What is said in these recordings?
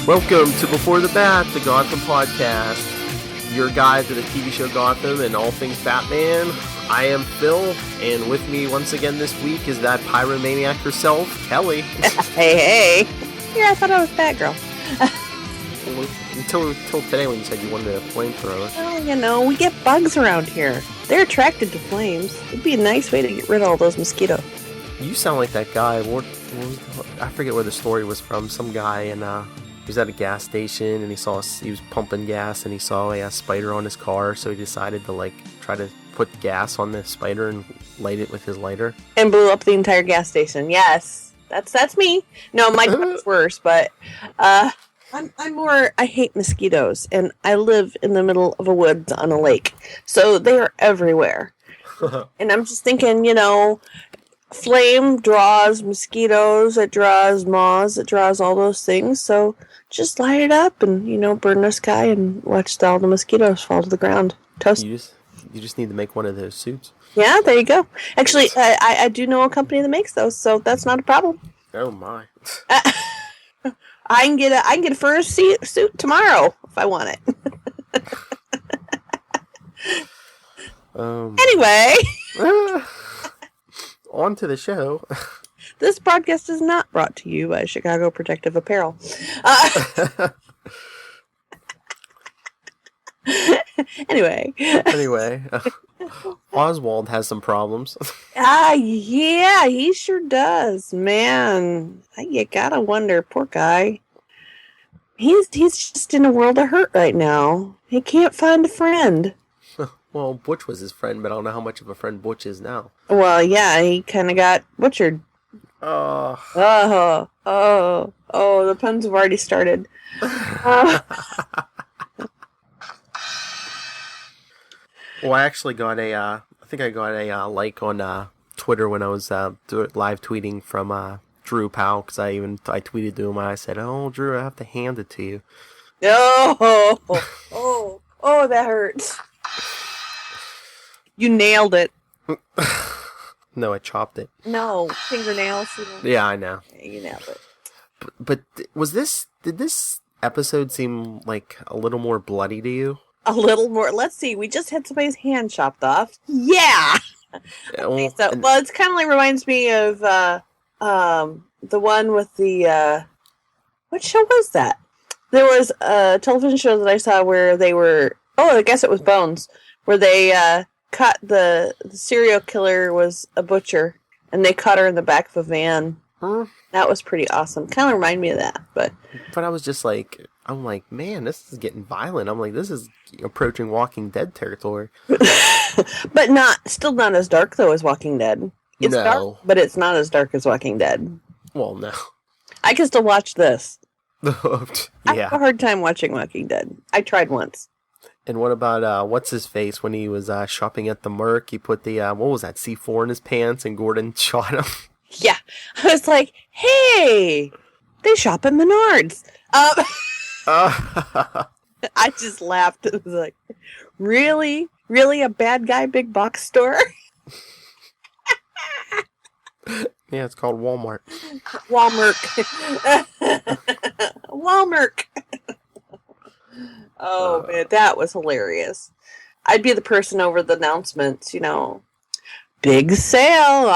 Welcome to Before the Bat, the Gotham podcast. Your guide to the TV show Gotham and all things Batman. I am Phil, and with me once again this week is that pyromaniac herself, Kelly. Hey. Yeah, I thought I was Batgirl. Until today when you said you wanted a flamethrower. Well, we get bugs around here. They're attracted to flames. It'd be a nice way to get rid of all those mosquitoes. You sound like that guy. I forget where the story was from. Some guy, and he was at a gas station, and he was pumping gas, and he saw a spider on his car, so he decided to try to put gas on the spider and light it with his lighter. And blew up the entire gas station. Yes, that's me. No, my dog's worse, but I hate mosquitoes, and I live in the middle of a woods on a lake, so they are everywhere. And I'm just thinking, flame draws mosquitoes, it draws moths, it draws all those things, so just light it up and, burn the sky and watch all the mosquitoes fall to the ground. Toast. You just need to make one of those suits. Yeah, there you go. Actually, I do know a company that makes those, so that's not a problem. Oh my. I can get a fur suit tomorrow if I want it. Anyway. On to the show. This podcast is not brought to you by Chicago Protective Apparel. Anyway, Oswald has some problems. Yeah, he sure does, man. You gotta wonder, poor guy. He's just in a world of hurt right now. He can't find a friend. Well, Butch was his friend, but I don't know how much of a friend Butch is now. Well, yeah, he kind of got butchered. The puns have already started. Well, I actually got I think I got a like on Twitter when I was live tweeting from Drew Powell, because I tweeted to him and I said, "Oh, Drew, I have to hand it to you." Oh, that hurts. You nailed it. No, I chopped it. No, fingernails. Yeah, I know. Yeah, you nailed it. But did this episode seem like a little more bloody to you? A little more. Let's see. We just had somebody's hand chopped off. Yeah. Okay, it kind of reminds me of the one with the what show was that? There was a television show that I saw where they were. Oh, I guess it was Bones, where they cut the serial killer was a butcher, and they cut her in the back of a van. That was pretty awesome. Kind of remind me of that, but I was just I'm like, man, this is getting violent. I'm like, this is approaching Walking Dead territory. But still not as dark though as Walking Dead. It's dark, but it's not as dark as Walking Dead. Well, no. I can still watch this. Yeah. I have a hard time watching Walking Dead. I tried once. And what about, what's his face when he was shopping at the Merc? He put the, what was that, C4 in his pants, and Gordon shot him? Yeah. I was like, hey, they shop at Menards. I just laughed. It was like, really? Really, a bad guy big box store? Yeah, it's called Walmart. Walmart. Walmart. Oh, man, that was hilarious. I'd be the person over the announcements, big sale.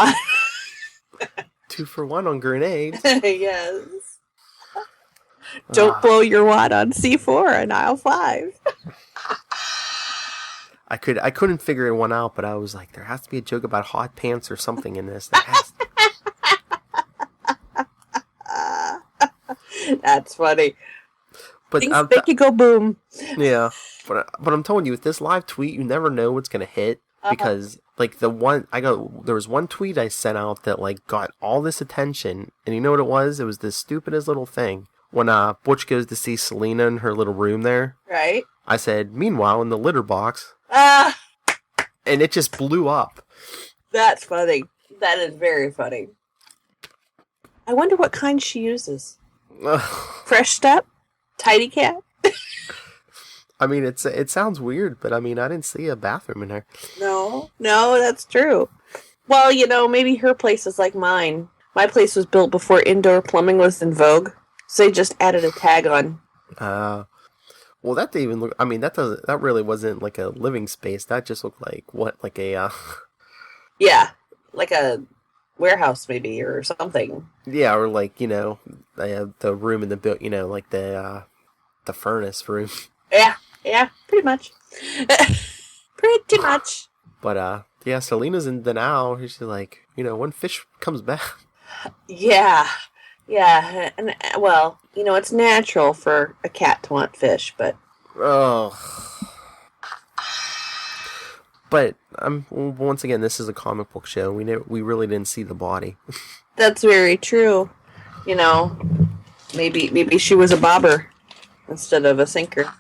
2 for 1 on grenades. Yes. Don't blow your wad on C4 in aisle 5. I couldn't figure one out, but I was like, there has to be a joke about hot pants or something in this. There has to. That's funny. But things make you go boom. Yeah, but I'm telling you, with this live tweet, you never know what's gonna hit, because there was one tweet I sent out that got all this attention, and you know what it was? It was the stupidest little thing. When Butch goes to see Selina in her little room there, right? I said, "Meanwhile, in the litter box," and it just blew up. That's funny. That is very funny. I wonder what kind she uses. Fresh Step? Tidy Cat? I mean, it sounds weird, but I mean, I didn't see a bathroom in there. No, that's true. Well, maybe her place is like mine. My place was built before indoor plumbing was in vogue. So they just added a tag on. Well, that didn't even look. I mean, that really wasn't like a living space. That just looked like what, like a. Yeah, like a warehouse maybe or something. Yeah, or like the room in the like the furnace room. Yeah, pretty much. Pretty much. But yeah, Selina's in denial. She's like, when fish comes back. Yeah, and well, it's natural for a cat to want fish, but But once again, this is a comic book show. We really didn't see the body. That's very true. Maybe she was a bobber instead of a sinker.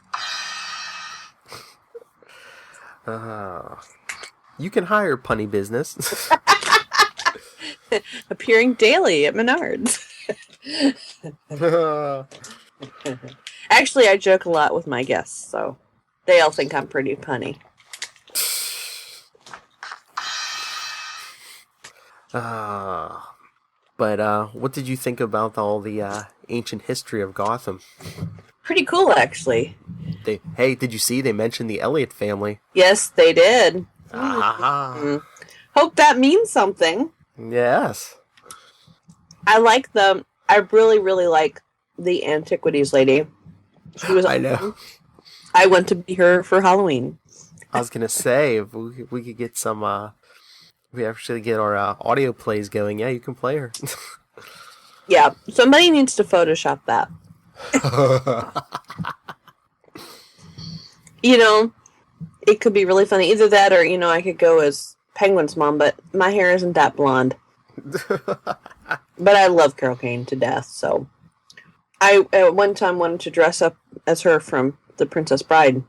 You can hire punny business. Appearing daily at Menards. Actually, I joke a lot with my guests, so they all think I'm pretty punny. But what did you think about all the ancient history of Gotham? Pretty cool, actually. Hey, did you see they mentioned the Elliot family? Yes, they did. Hope that means something. Yes. I like them. I really, really like the antiquities lady. She was. I know. I went to be her for Halloween. I was gonna say if we could get some. We actually get our audio plays going. Yeah, you can play her. Yeah, somebody needs to Photoshop that. It could be really funny. Either that or, I could go as Penguin's mom, but my hair isn't that blonde. But I love Carol Kane to death, so. I, at one time, wanted to dress up as her from The Princess Bride.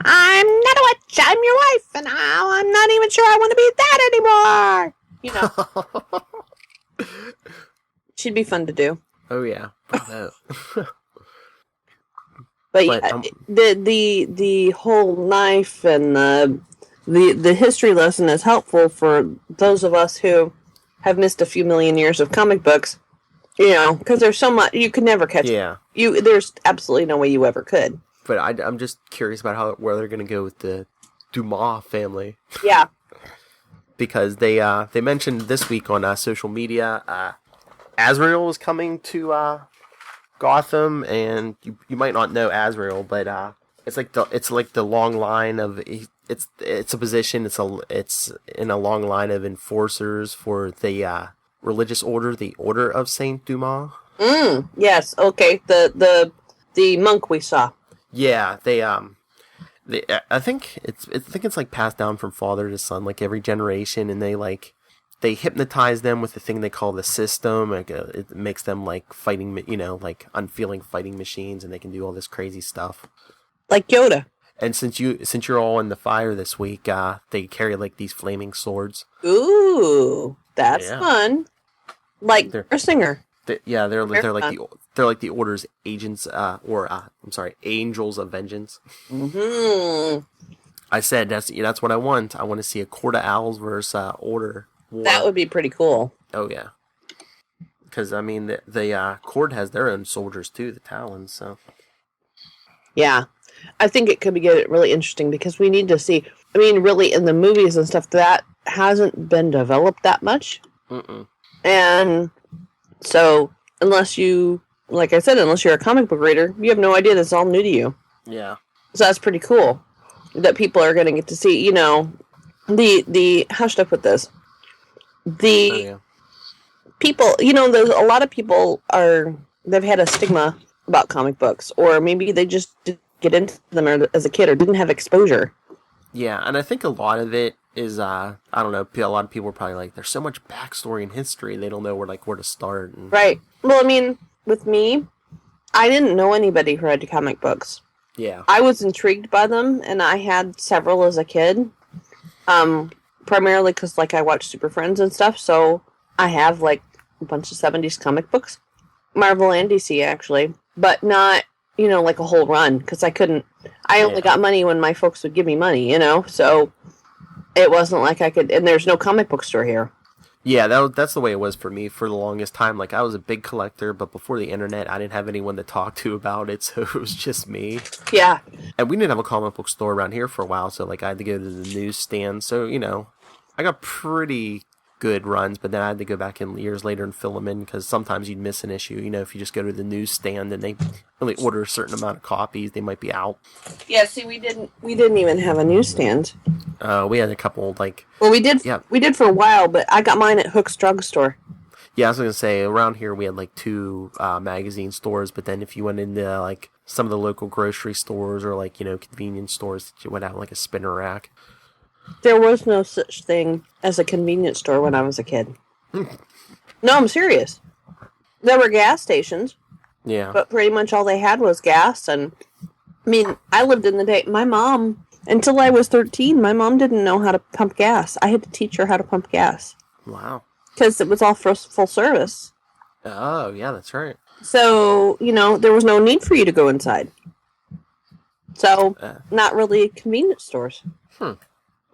I'm not a witch, I'm your wife, and now I'm not even sure I want to be that anymore. She'd be fun to do. Oh, yeah. But yeah, the whole knife and the history lesson is helpful for those of us who have missed a few million years of comic books. Because there's so much you could never catch. Yeah. There's absolutely no way you ever could. But I'm just curious about where they're going to go with the Dumas family. Yeah. Because they mentioned this week on social media, Azrael is coming to Gotham, and you might not know Azrael, but it's like the long line of it's a position. It's in a long line of enforcers for the religious order, the Order of Saint Dumas. Yes. Okay. The monk we saw. Yeah. I think it's like passed down from father to son, like every generation, and they hypnotize them with the thing they call the system. Like, it makes them like fighting, like unfeeling fighting machines, and they can do all this crazy stuff. Like Yoda. And since you're all in the fire this week, they carry like these flaming swords. Ooh, that's fun. Like a singer. They're like the Order's agents, Angels of Vengeance. Mm-hmm. I said that's what I want. I want to see a Court of Owls versus Order war. That would be pretty cool. Oh yeah, because I mean the Court has their own soldiers too, the Talons. So yeah, I think it could get really interesting because we need to see. I mean, really, in the movies and stuff, that hasn't been developed that much. And so, unless you, like I said, unless you're a comic book reader, you have no idea that's all new to you. Yeah. So that's pretty cool that people are going to get to see, the how should I put this? People, there's a lot of people they've had a stigma about comic books, or maybe they just didn't get into them as a kid or didn't have exposure. Yeah, and I think a lot of it is, I don't know, a lot of people are probably like, there's so much backstory and history, they don't know where to start. Right. Well, I mean, with me, I didn't know anybody who read comic books. Yeah. I was intrigued by them, and I had several as a kid, primarily because, I watched Super Friends and stuff, so I have, a bunch of 70s comic books. Marvel and DC, actually, but not, a whole run, because I only got money when my folks would give me money, so it wasn't like I could, and there's no comic book store here. Yeah, that's the way it was for me for the longest time. Like, I was a big collector, but before the internet, I didn't have anyone to talk to about it, so it was just me. Yeah. And we didn't have a comic book store around here for a while, so, like, I had to go to the newsstand. So, I got pretty good runs, but then I had to go back in years later and fill them in, because sometimes you'd miss an issue. If you just go to the newsstand and they only order a certain amount of copies, they might be out. Yeah, see, we didn't even have a newsstand. We had a couple, we did. Yeah. We did for a while, but I got mine at Hook's Drugstore. Yeah, I was gonna say, around here we had 2 magazine stores, but then if you went into some of the local grocery stores or convenience stores, you would have a spinner rack. There was no such thing as a convenience store when I was a kid. No, I'm serious. There were gas stations. Yeah. But pretty much all they had was gas. And, I lived in the day. My mom, until I was 13, my mom didn't know how to pump gas. I had to teach her how to pump gas. Wow. Because it was all full service. Oh, yeah, that's right. So, there was no need for you to go inside. So, not really convenience stores.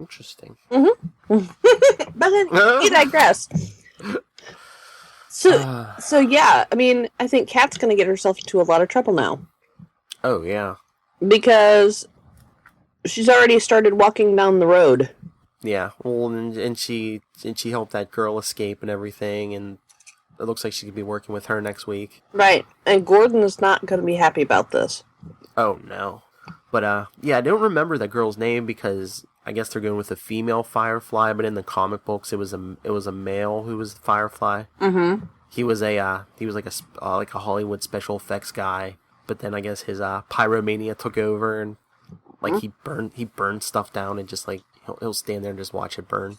Interesting. Mm-hmm. But then he digressed. So yeah, I think Kat's going to get herself into a lot of trouble now. Oh, yeah. Because she's already started walking down the road. Yeah, well, and she helped that girl escape and everything, and it looks like she could be working with her next week. Right, and Gordon is not going to be happy about this. Oh, no. But, yeah, I don't remember that girl's name because I guess they're going with a female Firefly, but in the comic books, it was a male who was the Firefly. Mm-hmm. He was a Hollywood special effects guy, but then I guess his pyromania took over, and he burned stuff down, and just he'll stand there and just watch it burn.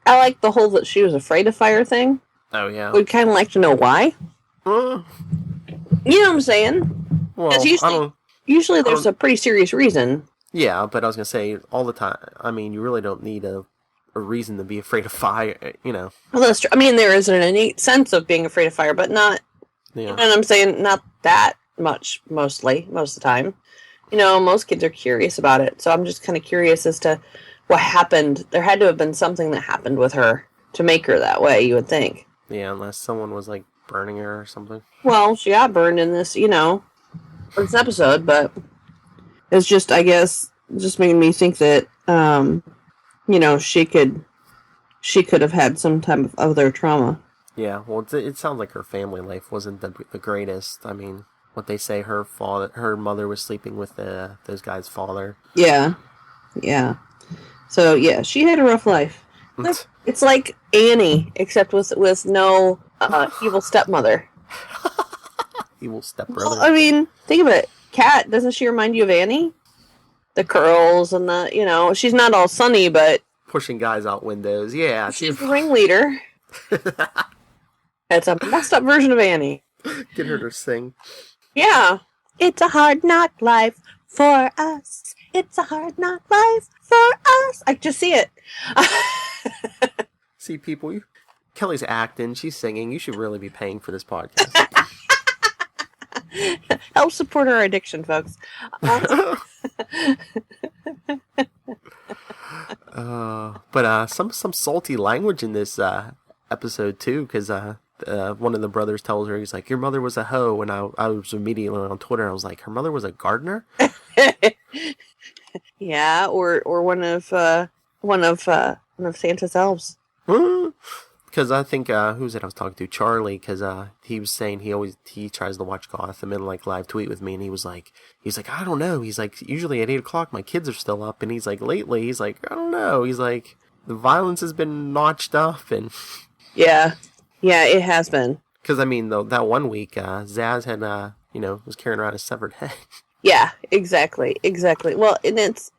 I like the whole that she was afraid of fire thing. Oh yeah. We'd kind of like to know why. You know what I'm saying? Well, usually there's a pretty serious reason. Yeah, but I was gonna say all the time. You really don't need a reason to be afraid of fire. Well, that's true. There is an innate sense of being afraid of fire, but not. Yeah. You know what I'm saying? Not that much. Most of the time. Most kids are curious about it, so I'm just kind of curious as to what happened. There had to have been something that happened with her to make her that way. You would think. Yeah, unless someone was burning her or something. Well, she got burned in this, this episode, but. It's just, I guess, just making me think that, she could have had some type of other trauma. Yeah, well, it sounds like her family life wasn't the greatest. What they say, her mother was sleeping with those guys' father. Yeah, yeah. So yeah, she had a rough life. It's like Annie, except with no evil stepmother. Evil stepbrother. Well, think of it. Kat, doesn't she remind you of Annie? The curls and the, she's not all sunny, but... Pushing guys out windows, yeah. She's the ringleader. It's a messed up version of Annie. Get her to sing. Yeah. It's a hard knock life for us. It's a hard knock life for us. I just see it. See, people, Kelly's acting, she's singing. You should really be paying for this podcast. Help support our addiction, folks. But some salty language in this episode too, because one of the brothers tells her, he's like, "Your mother was a hoe," and I was immediately on Twitter. I was like, "Her mother was a gardener?" Yeah, or one of Santa's elves. Because I think, who's it I was talking to? Charlie, because he was saying he tries to watch Gotham and live tweet with me, and he's like, I don't know. He's like, usually at 8 o'clock my kids are still up, and he's like, lately, he's like, I don't know. He's like, the violence has been notched up, and... Yeah, it has been. Because, that one week, Zaz had, was carrying around a severed head. Yeah, exactly. Well, and it's...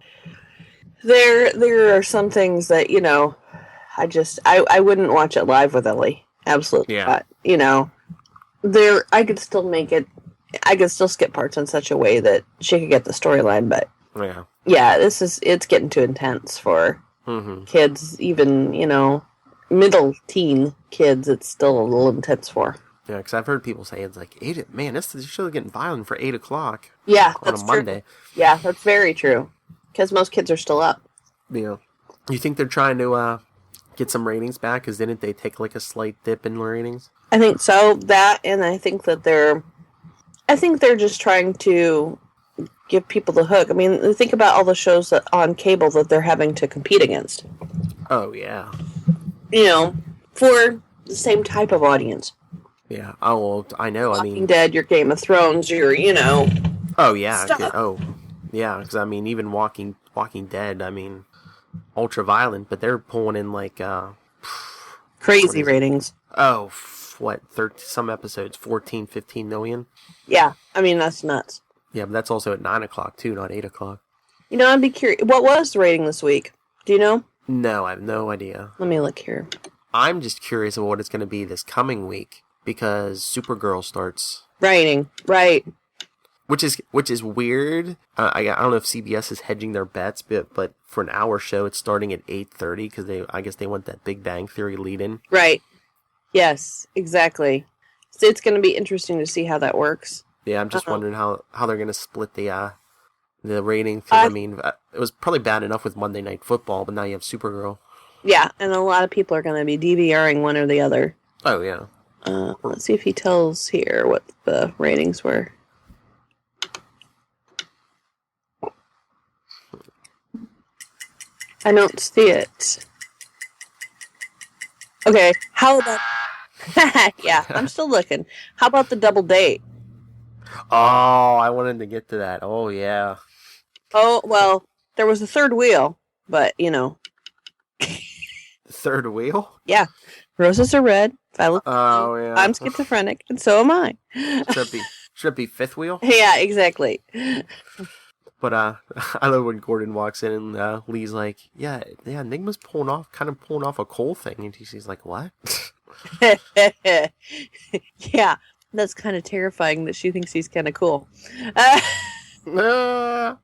There are some things that, I wouldn't watch it live with Ellie. Absolutely not. I could still make it. I could still skip parts in such a way that she could get the storyline, but it's getting too intense for kids, even middle teen kids. It's still a little intense for. Yeah, because I've heard people say it's like this show is getting violent for 8 o'clock. Yeah, on a Monday. True. Yeah, that's very true. Because most kids are still up. Yeah, you think they're trying to get some ratings back? Because didn't they take like a slight dip in ratings? I think so. That, and I think that they're just trying to give people the hook. I mean, think about all the shows on cable that they're having to compete against. Oh, yeah. For the same type of audience. Yeah. Oh, well, I know. Walking Dead, your Game of Thrones, your, Oh, yeah. stuff. Oh, yeah. Because, even Walking Dead, ultra-violent, but they're pulling in, like, crazy ratings. Oh, what, 30, some episodes, 14, 15 million? Yeah. That's nuts. Yeah, but that's also at 9 o'clock, too, not 8 o'clock. I'd be curious. What was the rating this week? Do you know? No, I have no idea. Let me look here. I'm just curious of what it's going to be this coming week, because Supergirl starts. Right. Which is weird. I don't know if CBS is hedging their bets, but for an hour show, it's starting at 8:30 because I guess they want that Big Bang Theory lead-in. Right. Yes, exactly. So it's going to be interesting to see how that works. Yeah, I'm just wondering how they're going to split the rating. Because, it was probably bad enough with Monday Night Football, but now you have Supergirl. Yeah, and a lot of people are going to be DVRing one or the other. Oh, yeah. Let's see if he tells here what the ratings were. I don't see it. Okay, how about... yeah, I'm still looking. How about the double date? Oh, I wanted to get to that. Oh, yeah. Oh, well, there was a third wheel, but, Third wheel? Yeah. Roses are red. Violet. Oh, yeah. I'm schizophrenic, and so am I. Should it be fifth wheel? Yeah, exactly. But I love when Gordon walks in and Lee's like, yeah, Enigma's pulling off a coal thing. And she's like, what? Yeah, that's kind of terrifying that she thinks he's kind of cool. I don't know.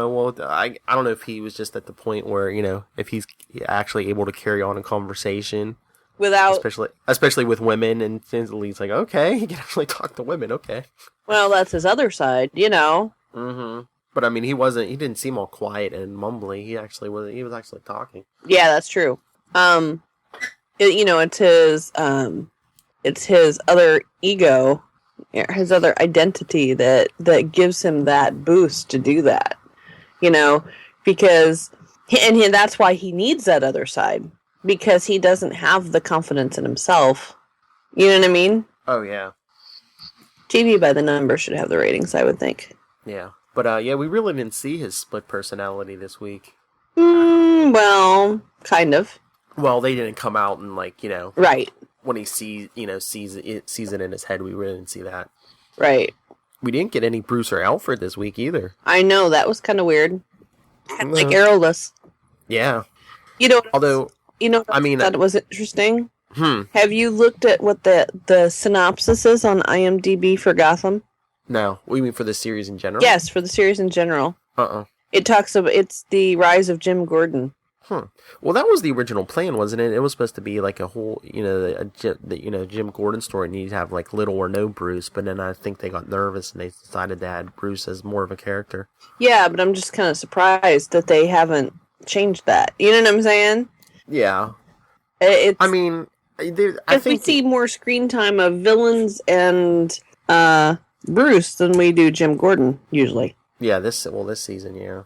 Well, I don't know if he was just at the point where, if he's actually able to carry on a conversation. Without... Especially with women, and Lee's like, okay, he can actually talk to women, okay. Well, that's his other side, Mm-hmm. But he didn't seem all quiet and mumbly. He was actually talking. Yeah, that's true. It's his other ego, his other identity that gives him that boost to do that. Because that's why he needs that other side, because he doesn't have the confidence in himself. You know what I mean? Oh yeah. TV by the number should have the ratings, I would think. Yeah, but we really didn't see his split personality this week. Well, kind of. Well, they didn't come out and right when he sees it in his head. We really didn't see that. Right. We didn't get any Bruce or Alfred this week either. I know, that was kind of weird. Kind of like arrowless. Yeah. Although I thought it was interesting. Have you looked at what the synopsis is on IMDb for Gotham? No. What do you mean for the series in general? Yes, for the series in general. It talks about it's the rise of Jim Gordon. Well, that was the original plan, wasn't it? It was supposed to be like a whole, Jim Gordon story, and you'd have like little or no Bruce. But then I think they got nervous and they decided to add Bruce as more of a character. Yeah, but I'm just kind of surprised that they haven't changed that. You know what I'm saying? Yeah. I think we see more screen time of villains and Bruce than we do Jim Gordon usually. Yeah, this season, yeah.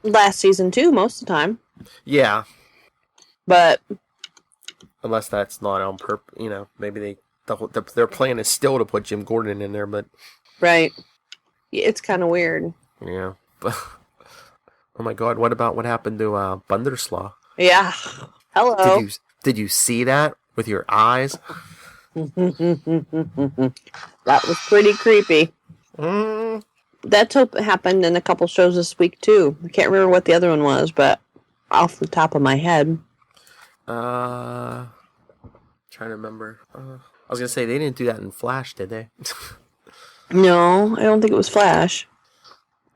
Last season too, most of the time. Yeah. But unless that's not on purpose, maybe their plan is still to put Jim Gordon in there, but right. It's kind of weird. Yeah. But oh my God, what happened to Bunderslaw? Yeah. Hello. Did you see that with your eyes? That was pretty creepy. That happened in a couple shows this week too. I can't remember what the other one was, but off the top of my head. Trying to remember. I was gonna say they didn't do that in Flash, did they? No, I don't think it was Flash.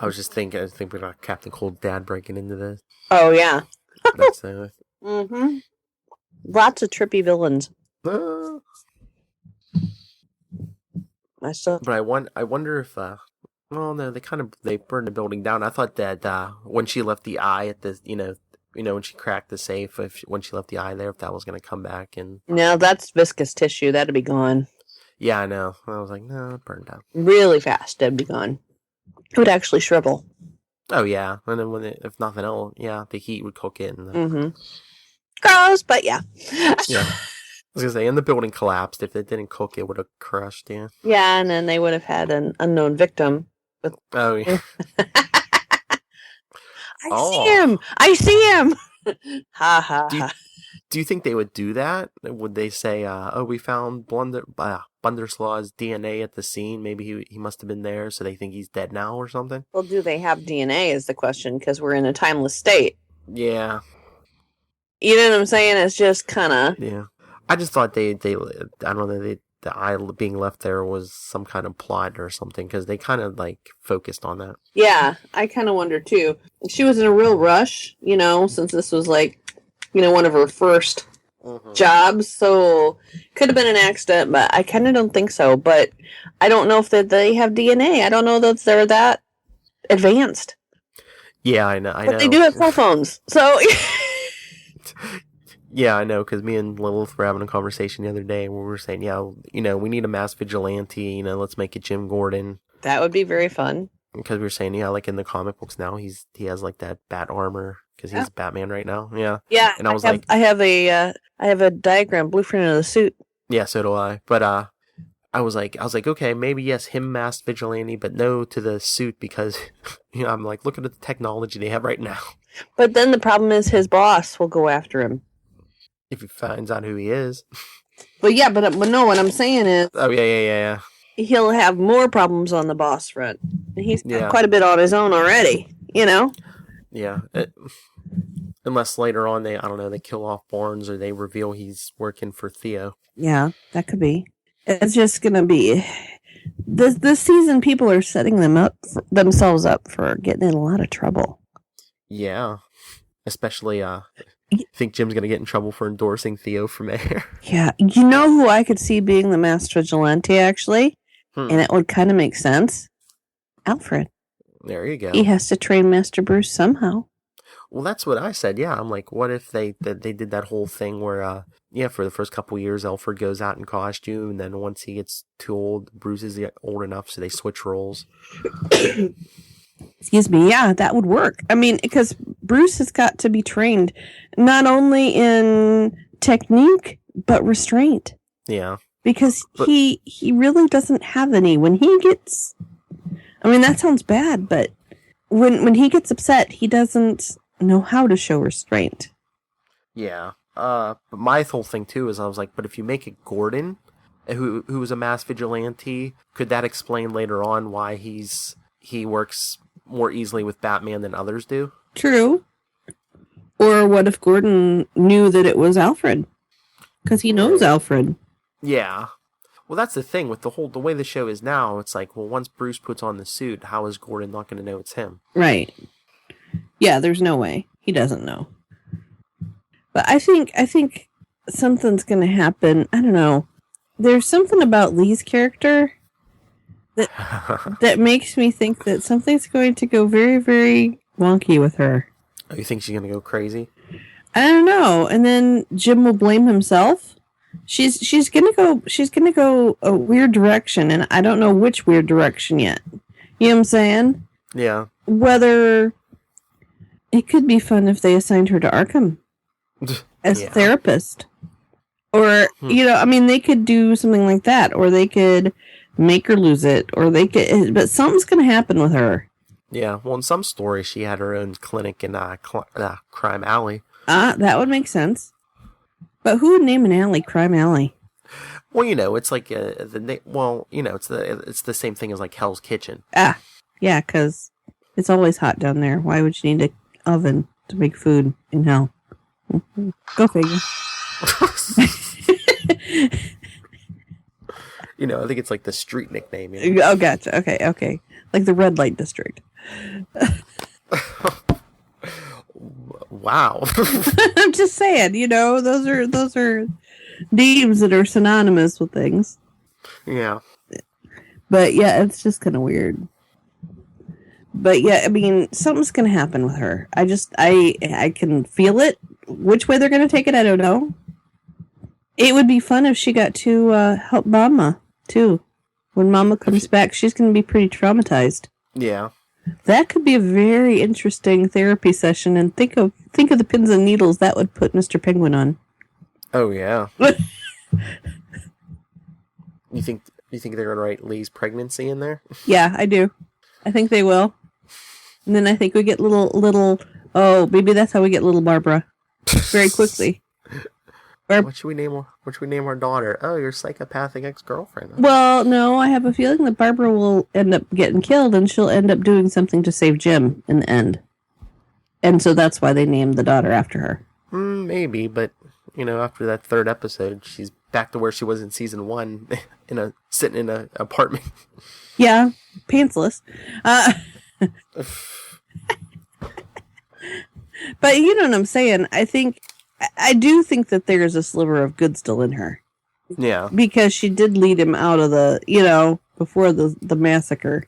I was thinking about Captain Cold Dad breaking into this. Oh yeah. That's Lots of trippy villains. But I wonder if well, no, they burned the building down. I thought that when she left the eye at the when she cracked the safe, when she left the eye there, if that was going to come back. And no, that's viscous tissue. That'd be gone. Yeah, I know. I was like, no, it burned out. Really fast, that'd be gone. It would actually shrivel. Oh, yeah. And then if nothing else, yeah, the heat would cook it. And gross, but yeah. Yeah. I was going to say, and the building collapsed. If it didn't cook, it would have crushed, yeah. Yeah, and then they would have had an unknown victim. Oh, yeah. I see him! Ha ha ha. Do you think they would do that? Would they say, we found Bunderslaw's DNA at the scene. Maybe he must have been there, so they think he's dead now or something? Well, do they have DNA is the question, because we're in a timeless state. Yeah. You know what I'm saying? It's just kind of... Yeah. I just thought I don't know, the eye being left there was some kind of plot or something, because they kind of, focused on that. Yeah, I kind of wonder, too. She was in a real rush, since this was, one of her first jobs, so could have been an accident, but I kind of don't think so. But I don't know if they have DNA. I don't know that they're that advanced. Yeah, I know. But they do have cell phones, so... Yeah, I know, because me and Lilith were having a conversation the other day where we were saying, we need a mass vigilante, let's make it Jim Gordon. That would be very fun. Because we were saying, in the comic books now, he has, that bat armor, because he's Batman right now, yeah. Yeah, and I have a diagram, blueprint of the suit. Yeah, so do I, but, I was like, okay, maybe yes, him masked vigilante, but no to the suit, because, I'm like, look at the technology they have right now. But then the problem is his boss will go after him. If he finds out who he is. But no, what I'm saying is... Oh, yeah. He'll have more problems on the boss front. He's got quite a bit on his own already, Yeah. Unless later on they kill off Barnes or they reveal he's working for Theo. Yeah, that could be. It's just going to be... This season, people are setting themselves up for getting in a lot of trouble. Yeah. Especially, I think Jim's going to get in trouble for endorsing Theo for mayor. Yeah. You know who I could see being the masked vigilante, actually? And it would kind of make sense? Alfred. There you go. He has to train Master Bruce somehow. Well, that's what I said, yeah. I'm like, what if they did that whole thing where, for the first couple years, Alfred goes out in costume, and then once he gets too old, Bruce is old enough, so they switch roles. Excuse me, yeah, that would work. I mean, because Bruce has got to be trained not only in technique, but restraint. Yeah. Because he really doesn't have any. When he gets... I mean, that sounds bad, but when he gets upset, he doesn't know how to show restraint. Yeah. But my whole thing, too, is I was like, but if you make it Gordon, who was a mass vigilante, could that explain later on why he works more easily with Batman than others do? True. Or what if Gordon knew that it was Alfred? Because he knows Alfred. Yeah. Well, that's the thing with the way the show is now. It's like, well, once Bruce puts on the suit, how is Gordon not going to know it's him? Right. Yeah, there's no way. He doesn't know. But I think something's going to happen. I don't know. There's something about Lee's character that makes me think that something's going to go very, very wonky with her. Oh, you think she's going to go crazy? I don't know. And then Jim will blame himself. She's gonna go a weird direction, and I don't know which weird direction yet. You know what I'm saying? Yeah. Whether it could be fun if they assigned her to Arkham as a therapist. Or, I mean, they could do something like that, or they could make her lose it, or they could, but something's gonna happen with her. Yeah, well, in some stories, she had her own clinic in Crime Alley. That would make sense. But who would name an alley Crime Alley? Well, it's like it's the same thing as like Hell's Kitchen. Yeah, because it's always hot down there. Why would you need an oven to make food in hell? Go figure. I think it's like the street nickname. Oh, gotcha. Okay. Like the red light district. Wow. I'm just saying, those are names that are synonymous with things. Yeah. But yeah, it's just kind of weird. But yeah, I mean, something's going to happen with her. I can feel it. Which way they're going to take it, I don't know. It would be fun if she got to help Mama, too. When Mama comes back, she's going to be pretty traumatized. Yeah. That could be a very interesting therapy session, and think of the pins and needles that would put Mr. Penguin on. Oh, yeah. You think they're going to write Lee's pregnancy in there? Yeah, I do. I think they will. And then I think we get little oh, maybe that's how we get little Barbara. Very quickly. What should we name our daughter? Oh, your psychopathic ex-girlfriend. Well, no, I have a feeling that Barbara will end up getting killed and she'll end up doing something to save Jim in the end. And so that's why they named the daughter after her. Maybe, but, after that third episode, she's back to where she was in season 1, sitting in an apartment. Yeah, pantsless. But you know what I'm saying? I do think that there's a sliver of good still in her. Yeah. Because she did lead him out of the, before the massacre.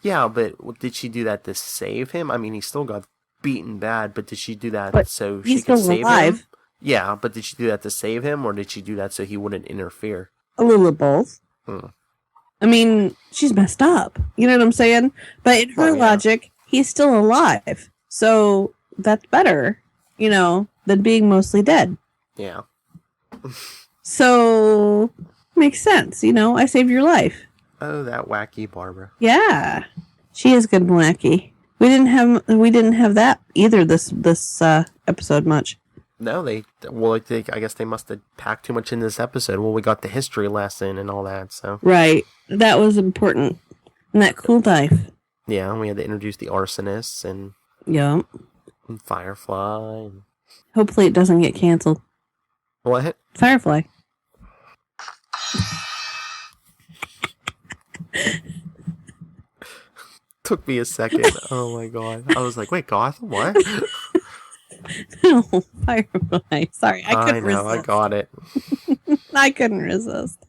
Yeah, but did she do that to save him? I mean, he still got beaten bad, but did she do that so she could save him? Yeah, but did she do that to save him, or did she do that so he wouldn't interfere? A little of both. I mean, she's messed up. You know what I'm saying? But in her logic, he's still alive. So that's better, than being mostly dead. Yeah. So, makes sense, I saved your life. Oh, that wacky Barbara. Yeah. She is good and wacky. We didn't have that either this episode much. No, I guess they must have packed too much in this episode. Well, we got the history lesson and all that, so. Right. That was important. And that cool dive. Yeah, we had to introduce the arsonists and. Yep. And Firefly. And... Hopefully it doesn't get canceled. What? Firefly. Took me a second. Oh my god. I was like, wait, Gotham? What? No, Firefly. Sorry, I couldn't resist. I got it. I couldn't resist.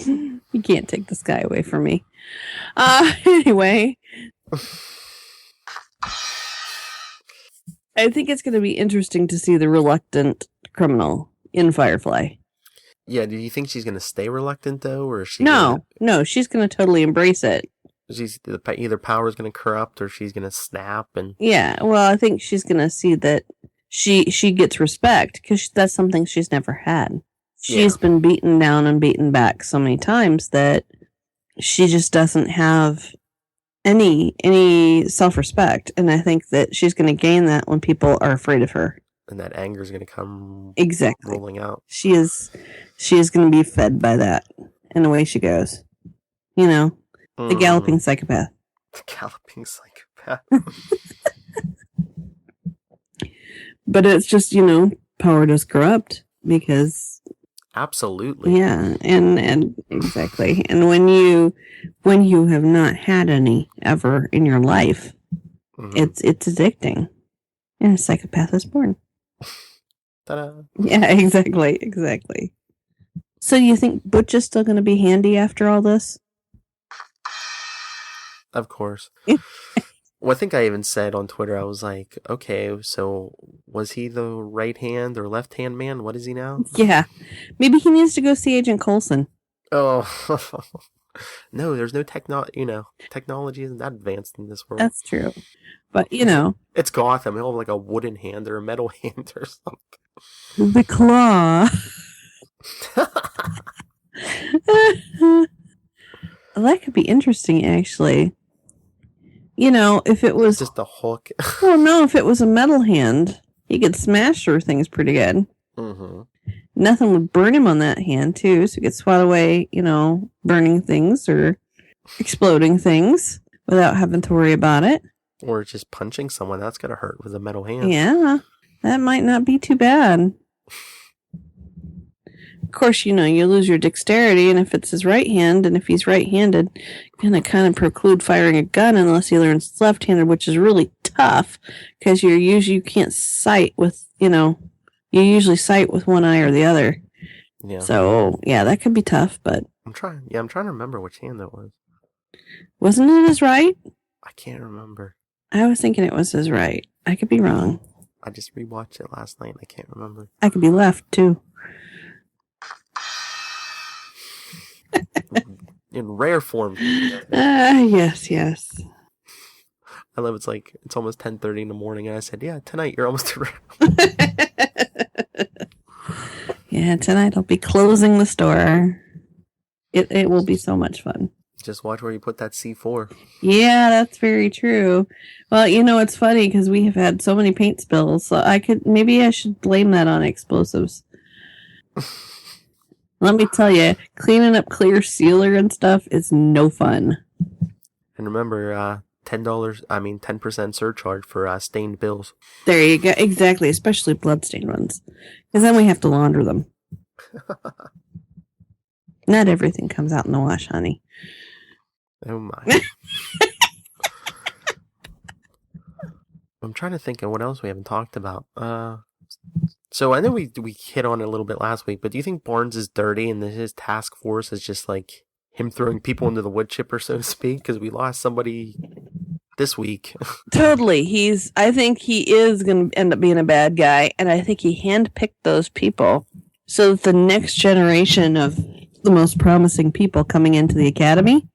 You can't take this guy away from me. Anyway. I think it's going to be interesting to see the reluctant criminal in Firefly. Yeah, do you think she's going to stay reluctant, though, or is she No, she's going to totally embrace it. Either power's going to corrupt or she's going to snap. And yeah, well, I think she's going to see that she gets respect because that's something she's never had. She's been beaten down and beaten back so many times that she just doesn't have any self-respect, and I think that she's going to gain that when people are afraid of her. And that anger is going to come rolling out. She is going to be fed by that, and away she goes. The galloping psychopath. The galloping psychopath. But it's just, power does corrupt, because... Absolutely. Yeah, and exactly. And when you have not had any ever in your life, it's addicting. And a psychopath is born. Ta-da. Yeah, exactly. So you think Butch is still going to be handy after all this? Of course. Well, I think I even said on Twitter, I was like, okay, so was he the right hand or left hand man? What is he now? Yeah. Maybe he needs to go see Agent Coulson. Oh, no, there's no technology isn't that advanced in this world. That's true. But, It's Gotham. He'll have like a wooden hand or a metal hand or something. The claw. Well, that could be interesting, actually. If it was... Just a hook. Well, no, if it was a metal hand, he could smash through things pretty good. Mm-hmm. Nothing would burn him on that hand, too, so he could swat away, burning things or exploding things without having to worry about it. Or just punching someone. That's going to hurt with a metal hand. Yeah, that might not be too bad. Of course, you lose your dexterity, and if it's his right hand, and if he's right-handed, going to kind of preclude firing a gun unless he learns left-handed, which is really tough, because you can't sight with, you usually sight with one eye or the other. Yeah. So, yeah, that could be tough, but... I'm trying to remember which hand that was. Wasn't it his right? I can't remember. I was thinking it was his right. I could be wrong. I just rewatched it last night. I can't remember. I could be left, too. In rare form. Yes. I love it's almost 10:30 in the morning, and I said, yeah, tonight you're almost around. Yeah, tonight I'll be closing the store. It will be so much fun. Just watch where you put that C4. Yeah, that's very true. Well, it's funny because we have had so many paint spills, so maybe I should blame that on explosives. Let me tell you, cleaning up clear sealer and stuff is no fun. And remember, $10, 10% surcharge for stained bills. There you go. Exactly, especially bloodstained ones. Because then we have to launder them. Not everything comes out in the wash, honey. Oh my. I'm trying to think of what else we haven't talked about. So I know we hit on it a little bit last week, but do you think Barnes is dirty and that his task force is just like him throwing people into the wood chipper, so to speak? Because we lost somebody this week. Totally. I think he is going to end up being a bad guy, and I think he handpicked those people so that the next generation of the most promising people coming into the academy,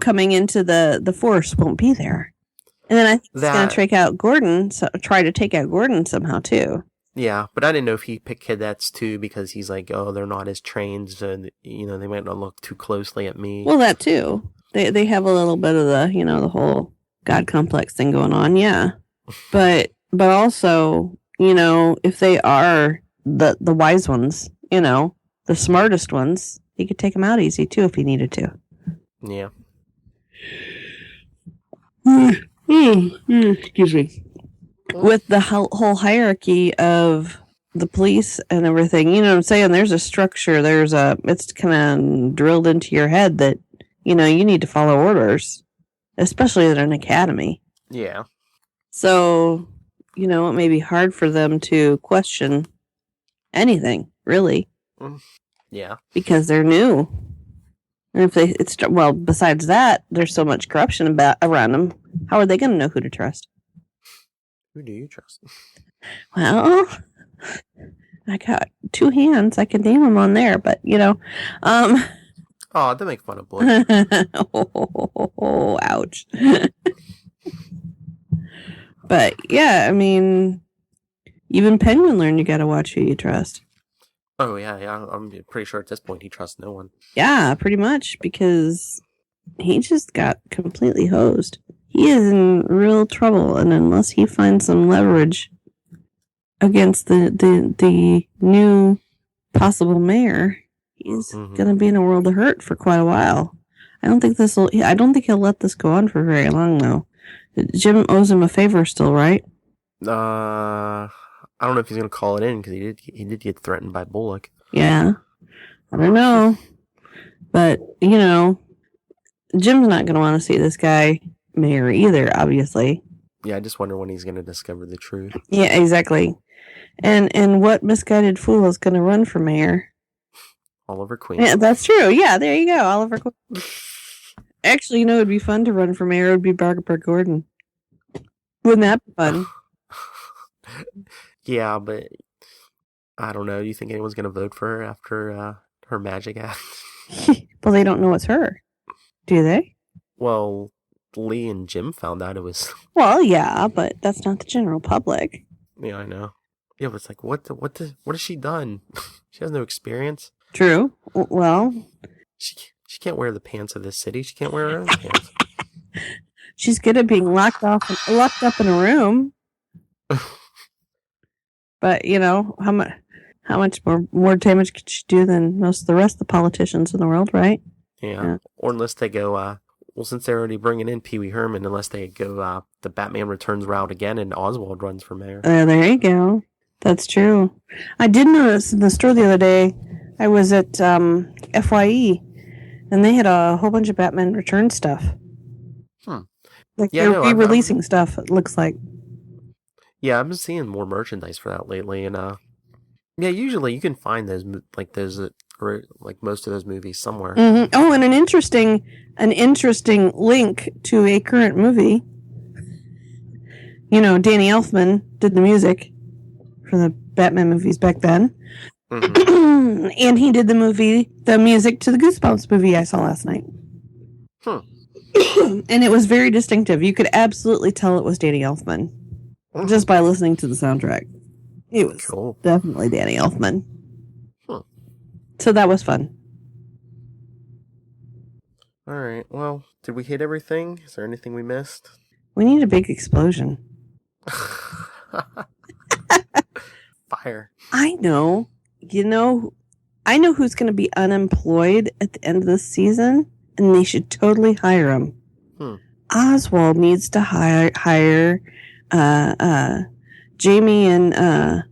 coming into the force won't be there. And then I think he's going to try to take out Gordon somehow, too. Yeah, but I didn't know if he picked cadets, too, because he's like, oh, they're not as trained, so, they might not look too closely at me. Well, that, too. They have a little bit of the, the whole God complex thing going on, yeah. But also, if they are the wise ones, the smartest ones, he could take them out easy, too, if he needed to. Yeah. Excuse me. With the whole hierarchy of the police and everything, you know what I'm saying? There's a structure. It's kind of drilled into your head that, you need to follow orders, especially at an academy. Yeah. So, it may be hard for them to question anything, really. Yeah. Because they're new. And besides that, there's so much corruption around them. How are they going to know who to trust? Who do you trust? Well, I got two hands. I can name them on there, but, Oh, don't make fun of boys. Oh, ouch. But, yeah, even Penguin learned you got to watch who you trust. Oh, yeah. I'm pretty sure at this point he trusts no one. Yeah, pretty much, because he just got completely hosed. He is in real trouble, and unless he finds some leverage against the new possible mayor, he's going to be in a world of hurt for quite a while. I don't think he'll let this go on for very long, though. Jim owes him a favor still, right? I don't know if he's going to call it in, because he did get threatened by Bullock. Yeah. I don't know. But, Jim's not going to want to see this guy mayor either, obviously. Yeah, I just wonder when he's going to discover the truth. Yeah, exactly. And what misguided fool is going to run for mayor? Oliver Queen. Yeah, that's true. Yeah, there you go, Oliver Queen. Actually, it would be fun to run for mayor. It would be Barbara Gordon. Wouldn't that be fun? Yeah, but I don't know. Do you think anyone's going to vote for her after her magic act? Well, they don't know it's her. Do they? Well, Lee and Jim found out it was. Well, yeah, but that's not the general public. Yeah, I know. Yeah, but it's like, what has she done? She has no experience. True. Well, she can't wear the pants of this city. She can't wear her own pants. She's good at being locked up in a room. But how much more damage could she do than most of the rest of the politicians in the world, right? Yeah. Or unless they go, since they're already bringing in Pee Wee Herman, unless they go the Batman Returns route again and Oswald runs for mayor. There you go. That's true. I did notice in the store the other day, I was at FYE, and they had a whole bunch of Batman Returns stuff. Like they're re-releasing stuff, it looks like. Yeah, I've been seeing more merchandise for that lately, and yeah, usually you can find those or like most of those movies somewhere. Mm-hmm. Oh, and an interesting link to a current movie. You know, Danny Elfman did the music for the Batman movies back then. Mm-hmm. And he did the music to the Goosebumps movie I saw last night. And it was very distinctive. You could absolutely tell it was Danny Elfman just by listening to the soundtrack. It was definitely Danny Elfman. So that was fun. All right. Well, did we hit everything? Is there anything we missed? We need a big explosion. Fire. I know. I know who's going to be unemployed at the end of this season, and they should totally hire him. Oswald needs to hire Jamie and the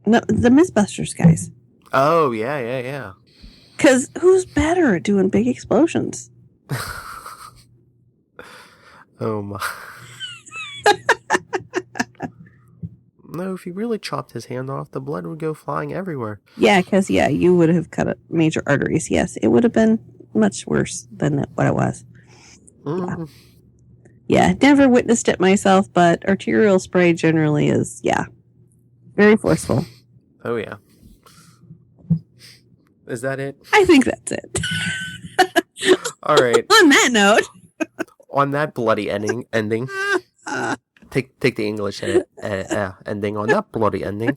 Mythbusters guys. Oh, yeah. Because who's better at doing big explosions? Oh, my. No, if he really chopped his hand off, the blood would go flying everywhere. Yeah, because, you would have cut major arteries. Yes, it would have been much worse than what it was. Mm-hmm. Yeah, never witnessed it myself, but arterial spray generally is, very forceful. Oh, yeah. Is that it? I think that's it. All right. On that note. On that bloody ending. Take the English ending on that bloody ending.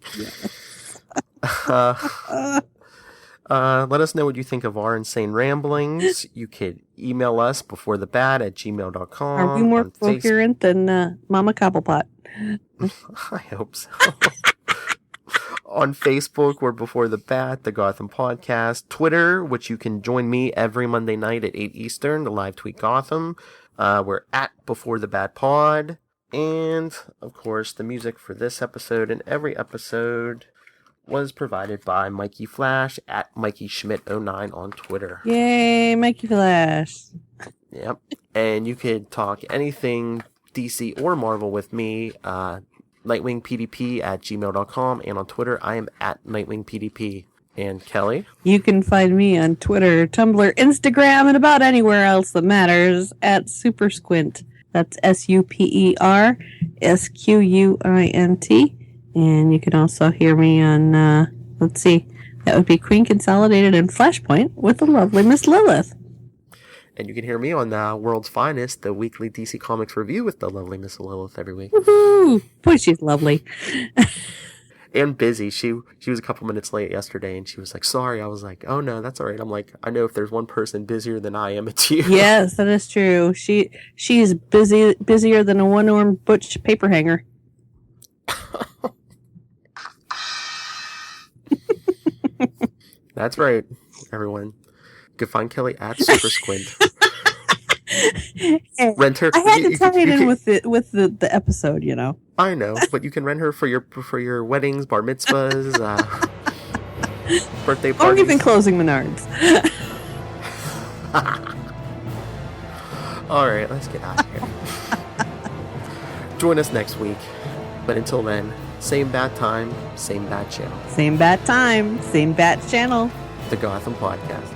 Let us know what you think of our insane ramblings. You could email us beforethebad@gmail.com. Are we more coherent than Mama Cobblepot? I hope so. On Facebook, we're Before the Bat, the Gotham Podcast. Twitter, which you can join me every Monday night at 8 Eastern to live tweet Gotham. We're at Before the Bat Pod. And, of course, the music for this episode and every episode was provided by Mikey Flash at Mikey Schmidt09 on Twitter. Yay, Mikey Flash. Yep. And you could talk anything DC or Marvel with me, nightwingpdp@gmail.com, and on Twitter, I am at nightwingpdp. And Kelly? You can find me on Twitter, Tumblr, Instagram, and about anywhere else that matters at Super Squint. That's SuperSquint. And you can also hear me on, that would be Queen Consolidated and Flashpoint with the lovely Miss Lilith. And you can hear me on World's Finest, the weekly DC Comics review with the lovely Miss Lilith every week. Woohoo! Boy, she's lovely. And busy. She was a couple minutes late yesterday, and she was like, sorry. I was like, oh, no, that's all right. I'm like, I know if there's one person busier than I am, it's you. Yes, that is true. She's busier than a one-armed butch paper hanger. That's right, everyone. You can find Kelly at Super Squint. Rent her. I had to tie it in with the episode, you know. I know, but you can rent her for your weddings, bar mitzvahs, birthday parties, or even closing Menards. All right, let's get out of here. Join us next week, but until then, same bat time, same bat channel. Same bat time, same bat channel. The Gotham Podcast.